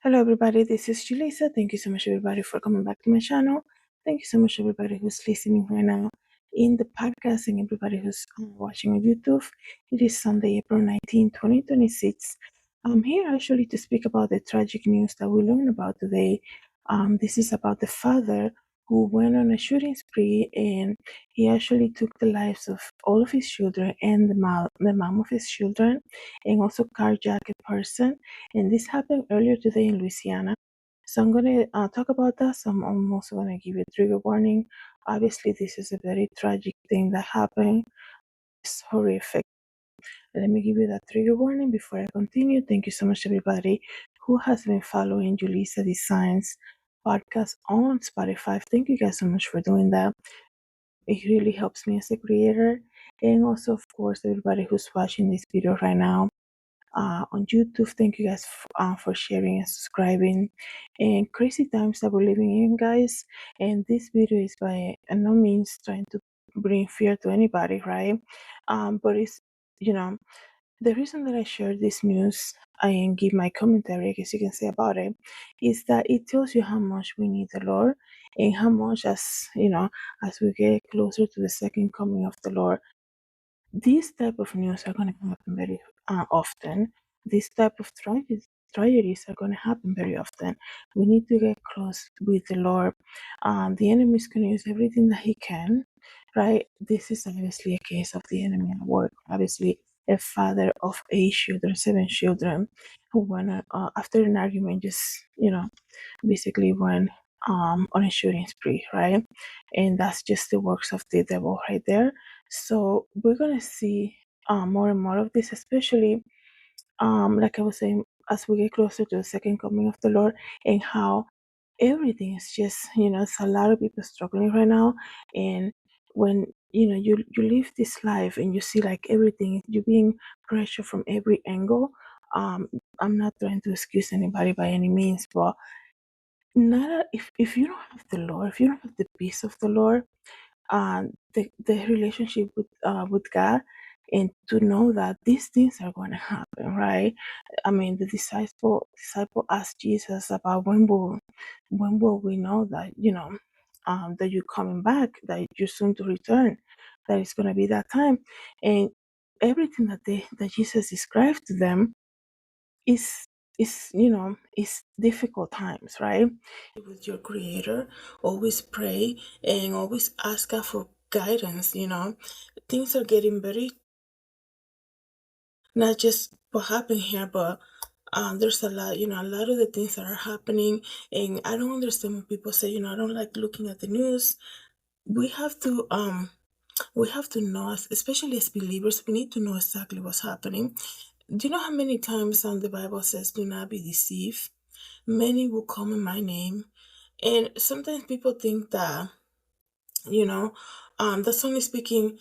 Hello, everybody. This is Julissa. Thank you so much, everybody, for coming back to my channel. Thank you so much, everybody who's listening right now in the podcast and everybody who's watching on YouTube. It is Sunday, April 19, 2026. I'm here actually to speak about the tragic news that we learned about today. This is about the father who went on a shooting spree and he actually took the lives of all of his children and the mom of his children and also carjacked a person, and this happened earlier today in Louisiana. So I'm going to talk about that. So I'm also going to give you a trigger warning. Obviously, this is a very tragic thing that happened. It's horrific. Let me give you that trigger warning before I continue. Thank you so much, everybody who has been following JulissaDesigns podcast on Spotify. Thank you guys so much for doing that. It really helps me as a creator. And also, of course, everybody who's watching this video right now on YouTube. Thank you guys for sharing and subscribing. And crazy times that we're living in, guys. And this video is by no means trying to bring fear to anybody, right? But it's, you know, the reason that I share this news and give my commentary, I guess you can say, about it, is that it tells you how much we need the Lord and how much, as we get closer to the second coming of the Lord, these type of news are going to happen very often. These type of tragedies are going to happen very often. We need to get close with the Lord. The enemy is going to use everything that he can, right? This is obviously a case of the enemy at work. Obviously, a father of 8 children, 7 children, who went after an argument, just basically went on a shooting spree, right? And that's just the works of the devil right there. So we're gonna see more and more of this, especially like I was saying, as we get closer to the second coming of the Lord, and how everything is just, it's a lot of people struggling right now. And when you live this life and you see like everything, you're being pressured from every angle. I'm not trying to excuse anybody by any means, but not if you don't have the Lord, if you don't have the peace of the Lord, the relationship with God, and to know that these things are going to happen, right? I mean, the disciple asked Jesus about when will we know that that you're coming back, that you're soon to return, that it's going to be that time, and everything that Jesus described to them is is difficult times, right? With your creator, always pray and always ask God for guidance. Things are getting very, not just what happened here, but there's a lot, a lot of the things that are happening. And I don't understand when people say, I don't like looking at the news. We have to know, especially as believers, we need to know exactly what's happening. Do you know how many times the Bible says, do not be deceived? Many will come in my name. And sometimes people think that, that's only speaking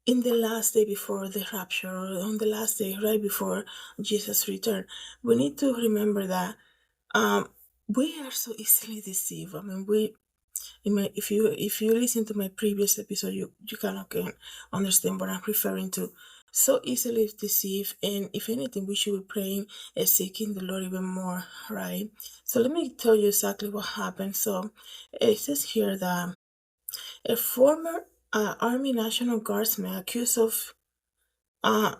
in the last day before the rapture, or on the last day right before Jesus' return. We need to remember that we are so easily deceived. I mean, if you listen to my previous episode, you kind of can understand what I'm referring to. So easily deceived, and if anything, we should be praying and seeking the Lord even more, right? So let me tell you exactly what happened. So it says here that a former Army National Guardsman accused of uh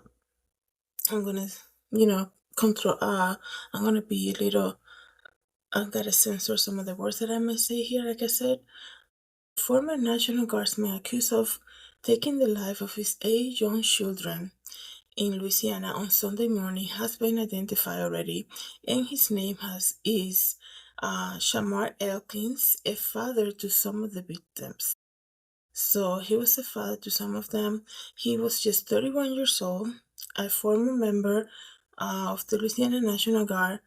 I'm gonna control I'm gonna be a little, I gotta censor some of the words that I may say here. Like I said, former National Guardsman accused of taking the life of his 8 young children in Louisiana on Sunday morning has been identified already, and his name is Shamar Elkins, a father to some of the victims. So he was a father to some of them. He was just 31 years old, a former member of the Louisiana National Guard.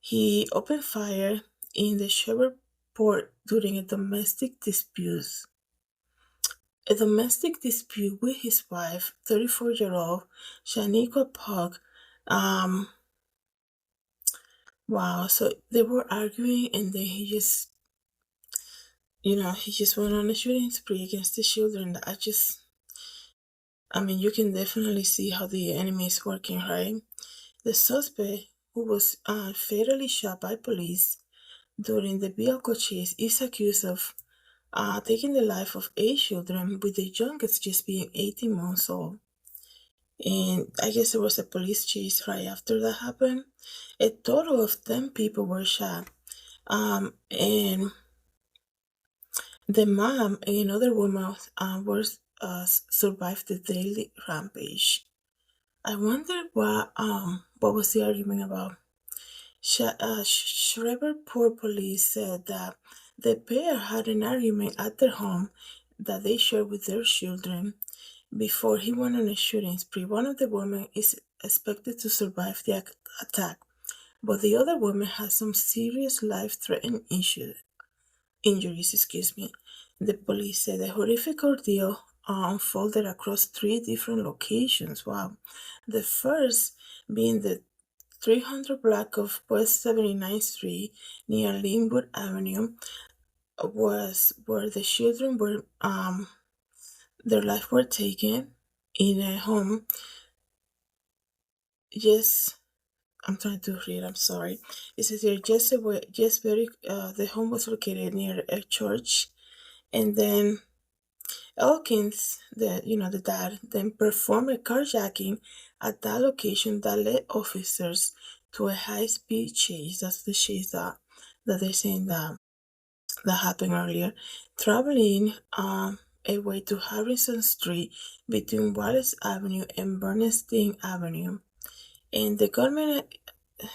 He opened fire in the Shreveport during a domestic dispute with his wife, 34-year-old Shaniqua Pug. Um, wow, so they were arguing, and then he just went on a shooting spree against the children. I mean, you can definitely see how the enemy is working, right? The suspect, who was fatally shot by police during the vehicle chase, is accused of taking the life of 8 children, with the youngest just being 18 months old. And I guess there was a police chase right after that happened. A total of 10 people were shot. And the mom and another woman survived the daily rampage. I wonder what was the argument about. Shreveport police said that the pair had an argument at their home that they shared with their children before he went on a shooting spree. One of the women is expected to survive the attack, but the other woman has some serious life-threatening injuries. Excuse me. The police said the horrific ordeal unfolded across 3 different locations. Wow. The first being the 300 block of West 79th Street near Linwood Avenue, was where the children were their life were taken in a home. Yes, I'm trying to read. I'm sorry. It says here just very the home was located near a church, and then Elkins, the dad, then performed a carjacking at that location that led officers to a high-speed chase. That's the chase that they're saying that happened earlier, traveling away to Harrison Street between Wallace Avenue and Bernstein Avenue. And the government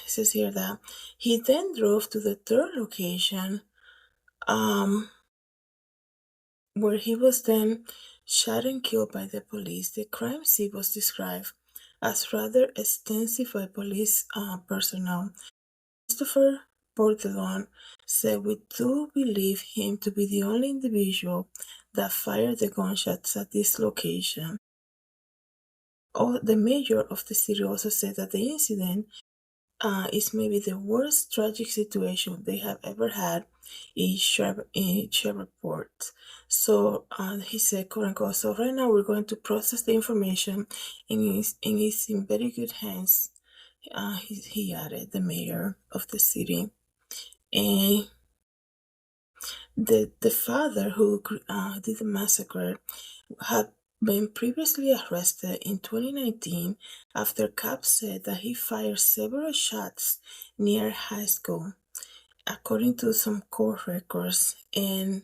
says here that he then drove to the third location, um, where he was then shot and killed by the police. The crime scene was described as rather extensive by police personnel. Christopher Bordelon said, "We do believe him to be the only individual that fired the gunshots at this location." The mayor of the city also said that the incident is maybe the worst tragic situation they have ever had in Shreveport. So he said, quote unquote, "So right now we're going to process the information and it's in very good hands." He added, the mayor of the city. And the father who did the massacre had been previously arrested in 2019 after cops said that he fired several shots near high school, according to some court records. And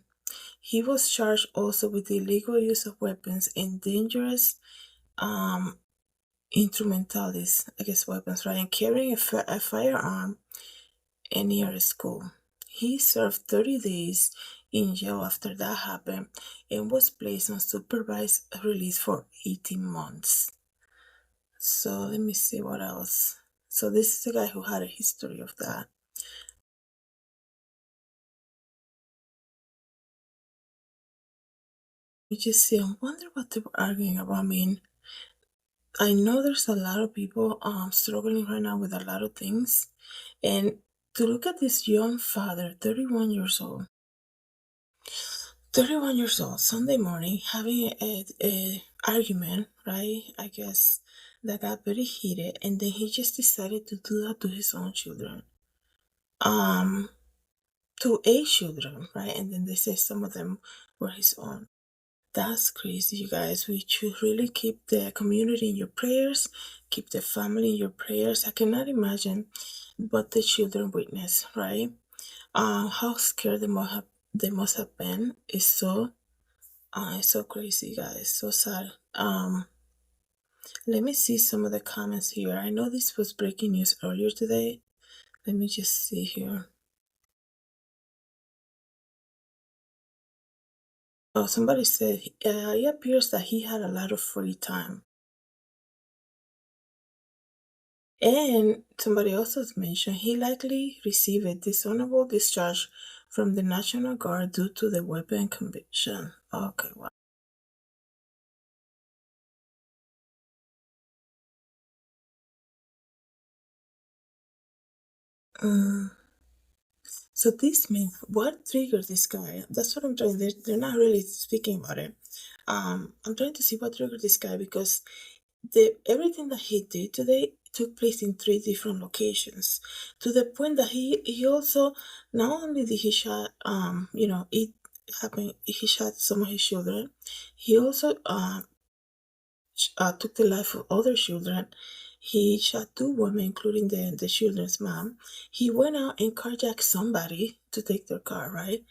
he was charged also with the illegal use of weapons and dangerous um, instrumentalities, I guess weapons, right? And carrying a firearm near a school. He served 30 days in jail after that happened and was placed on supervised release for 18 months. So let me see what else. So this is a guy who had a history of that. We just see, I wonder what they were arguing about. I mean, I know there's a lot of people struggling right now with a lot of things. And to look at this young father, 31 years old, Sunday morning, having a argument, right? I guess that got very heated, and then he just decided to do that to his own children. To 8 children, right? And then they say some of them were his own. That's crazy, you guys. We should really keep the community in your prayers, keep the family in your prayers. I cannot imagine what the children witnessed, right? How scared they must have been. It's so crazy, guys. So sad. Let me see some of the comments here. I know this was breaking news earlier today. Let me just see here. Oh, somebody said it appears that he had a lot of free time. And somebody also mentioned he likely received a dishonorable discharge from the National Guard due to the weapon conviction. Okay, wow. Um, so this means what triggered this guy? That's what I'm trying. They're not really speaking about it. I'm trying to see what triggered this guy because everything that he did today took place in three different locations, to the point that he also, not only did he shot, it happened, he shot some of his children, he also took the life of other children. He shot two women, including the children's mom. He went out and carjacked somebody to take their car, right?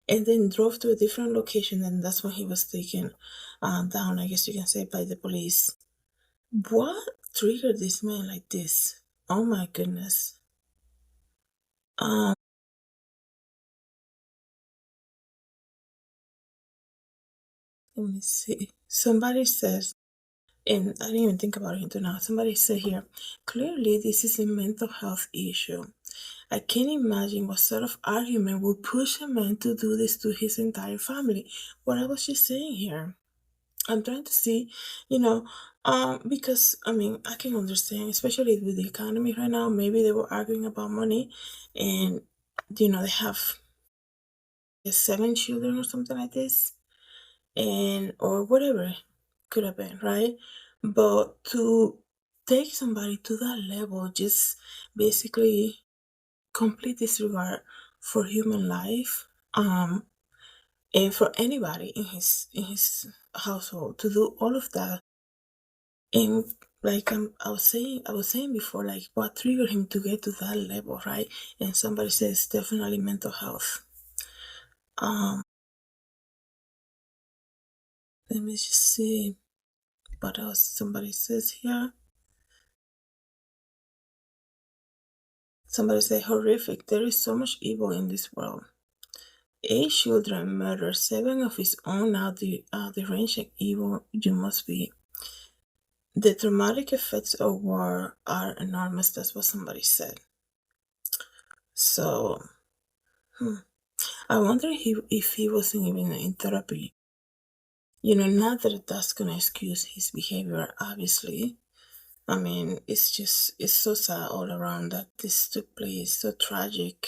And then drove to a different location, and that's when he was taken down, I guess you can say, by the police. What triggered this man like this? Oh my goodness. Um, Let me see. Somebody says, and I didn't even think about it until now. Somebody said here, clearly this is a mental health issue. I can't imagine what sort of argument would push a man to do this to his entire family. What I was just saying here. I'm trying to see, you know, because I mean, I can understand, especially with the economy right now. Maybe they were arguing about money, and they have seven children or something like this, and or whatever could have been, right? But to take somebody to that level, just basically complete disregard for human life, and for anybody in his household to do all of that. And like I was saying before, like what triggered him to get to that level, right? And somebody says definitely mental health. Um, Let me just see what else somebody says here. Somebody say horrific. There is so much evil in this world. Eight children murdered, seven of his own. Now the range of evil you must be. The traumatic effects of war are enormous. That's what somebody said. So I wonder if he wasn't even in therapy. Not that that's gonna excuse his behavior, obviously. I mean, it's so sad all around that this took place, so tragic.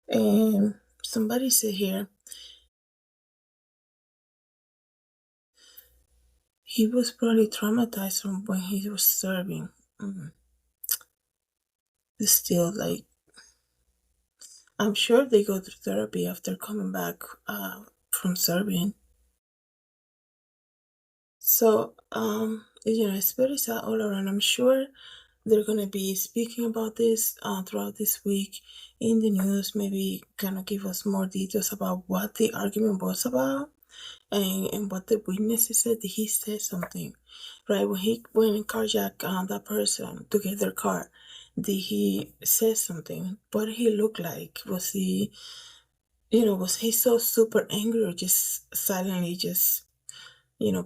And somebody said here, he was probably traumatized from when he was serving. Mm. Still, like, I'm sure they go through therapy after coming back from serving. So, it's very sad all around. I'm sure they're going to be speaking about this throughout this week in the news, maybe kind of give us more details about what the argument was about, and what the witnesses said. He said something, right? When he went and carjacked that person to get their car, did he say something? What did he look like? Was he so super angry, or just silently just,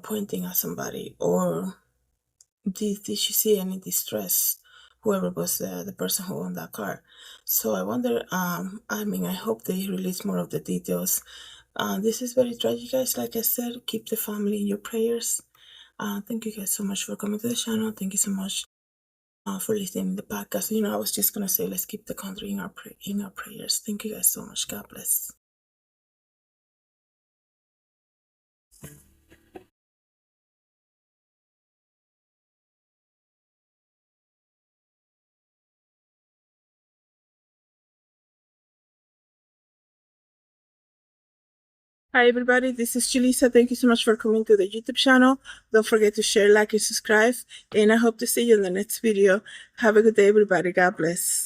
pointing at somebody? Or did she see any distress, whoever was the person who owned that car? So I wonder, I hope they release more of the details. This is very tragic, guys. Like I said, keep the family in your prayers. Thank you guys so much for coming to the channel. Thank you so much for listening to the podcast. I was just gonna say, let's keep the country in our prayers. Thank you guys so much. God bless. Hi everybody, this is Julissa. Thank you so much for coming to the YouTube channel. Don't forget to share, like, and subscribe. And I hope to see you in the next video. Have a good day, everybody. God bless.